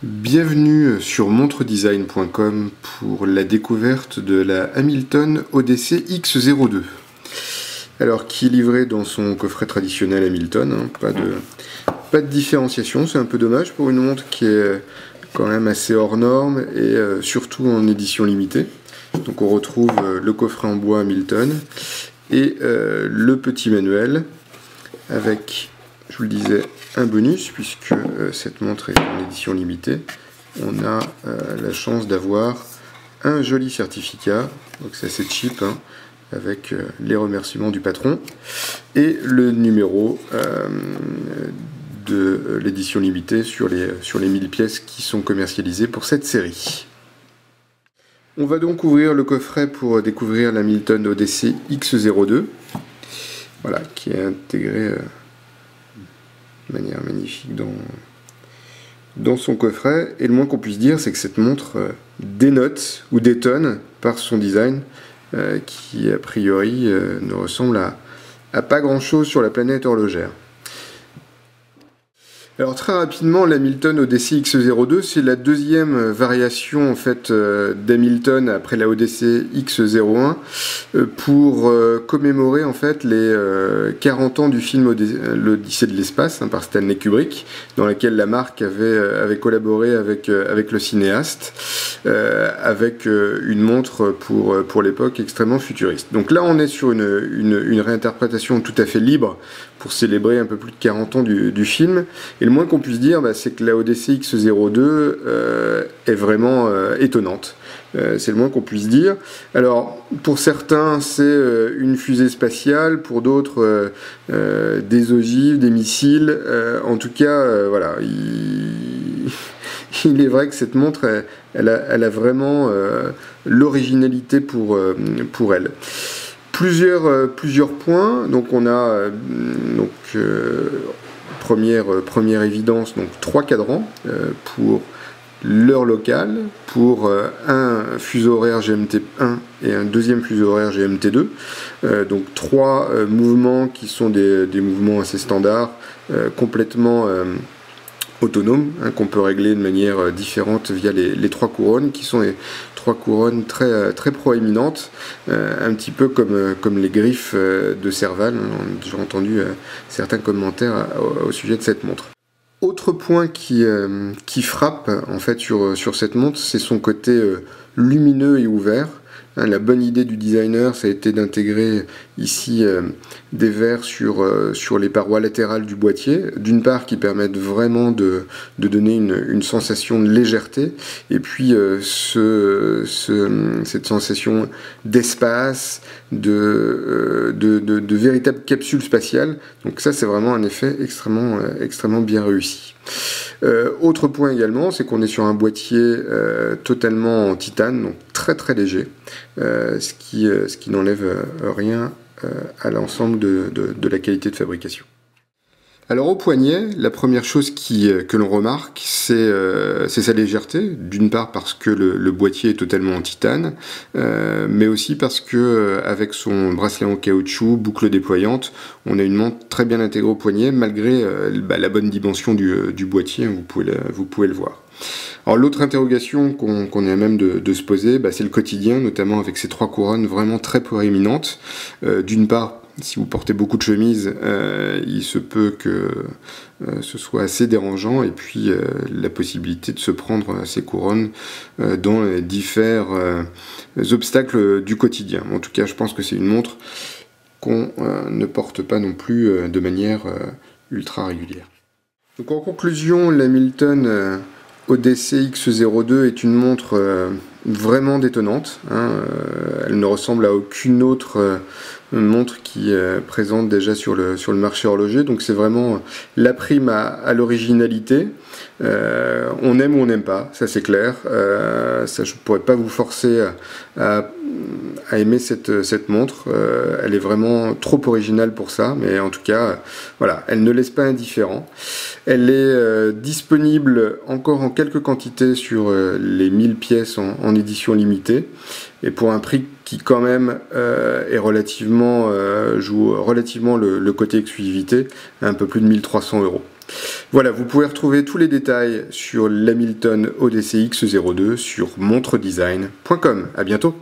Bienvenue sur montredesign.com pour la découverte de la Hamilton ODC X02. Alors, qui est livré dans son coffret traditionnel Hamilton, hein, pas de différenciation, c'est un peu dommage pour une montre qui est quand même assez hors norme et surtout en édition limitée. Donc on retrouve le coffret en bois Hamilton et le petit manuel avec, je vous le disais, un bonus puisque cette montre est en édition limitée. On a la chance d'avoir un joli certificat, donc c'est assez cheap, hein, avec les remerciements du patron et le numéro de l'édition limitée sur les 1000 pièces qui sont commercialisées pour cette série. On va donc ouvrir le coffret pour découvrir la Hamilton ODC X02, voilà, qui est intégré de manière magnifique dans son coffret. Et le moins qu'on puisse dire, c'est que cette montre dénote ou détonne par son design, qui a priori ne ressemble à pas grand chose sur la planète horlogère. Alors très rapidement, l'Hamilton ODC X02, c'est la deuxième variation en fait d'Hamilton après la ODC X01 pour commémorer en fait les 40 ans du film l'Odyssée de l'espace, hein, par Stanley Kubrick, dans laquelle la marque avait collaboré avec le cinéaste, avec une montre pour l'époque extrêmement futuriste. Donc là, on est sur une réinterprétation tout à fait libre pour célébrer un peu plus de 40 ans du film. Et le moins qu'on puisse dire, c'est que la ODC X02 est vraiment étonnante. C'est le moins qu'on puisse dire. Alors, pour certains, c'est une fusée spatiale, pour d'autres, des ogives, des missiles. En tout cas, voilà, il est vrai que cette montre, elle a vraiment l'originalité pour elle. Plusieurs points. Donc on a première évidence, donc 3 cadrans pour l'heure locale, pour un fuseau horaire GMT1 et un deuxième fuseau horaire GMT2. Donc 3 mouvements qui sont des mouvements assez standards, complètement autonomes, hein, qu'on peut régler de manière différente via les 3 couronnes, qui sont les 3 couronnes très proéminentes, un petit peu comme les griffes de Serval. On a déjà entendu certains commentaires au sujet de cette montre. Autre point qui frappe en fait sur cette montre, c'est son côté lumineux et ouvert. La bonne idée du designer, ça a été d'intégrer ici des verres sur les parois latérales du boîtier, d'une part qui permettent vraiment de donner une sensation de légèreté, et puis cette sensation d'espace, de véritable capsule spatiale. Donc ça, c'est vraiment un effet extrêmement bien réussi. Autre point également, c'est qu'on est sur un boîtier totalement en titane, donc très léger, ce qui n'enlève rien à l'ensemble de la qualité de fabrication. Alors au poignet, la première chose que l'on remarque, c'est sa légèreté, d'une part parce que le boîtier est totalement en titane, mais aussi parce que avec son bracelet en caoutchouc, boucle déployante, on a une montre très bien intégrée au poignet, malgré la bonne dimension du boîtier, vous pouvez le voir. Alors l'autre interrogation qu'on est à même de se poser, c'est le quotidien, notamment avec ces 3 couronnes vraiment très proéminentes. D'une part, si vous portez beaucoup de chemises, il se peut que ce soit assez dérangeant, et puis la possibilité de se prendre ces couronnes dans les différents obstacles du quotidien. En tout cas, je pense que c'est une montre qu'on ne porte pas non plus de manière ultra régulière. Donc en conclusion, l'Hamilton ODC X02 est une montre vraiment détonnante, hein. Elle ne ressemble à aucune autre montre qui est présente déjà sur le marché horloger, donc c'est vraiment la prime à l'originalité. On aime ou on n'aime pas, ça c'est clair. Ça, je ne pourrais pas vous forcer à aimer cette montre. Elle est vraiment trop originale pour ça, mais en tout cas, voilà, elle ne laisse pas indifférent. Elle est disponible encore en quelques quantités sur les 1000 pièces en édition limitée, et pour un prix qui quand même joue relativement le côté exclusivité, à un peu plus de 1300 €. Voilà, vous pouvez retrouver tous les détails sur l'Hamilton ODC X02 sur montredesign.com. À bientôt.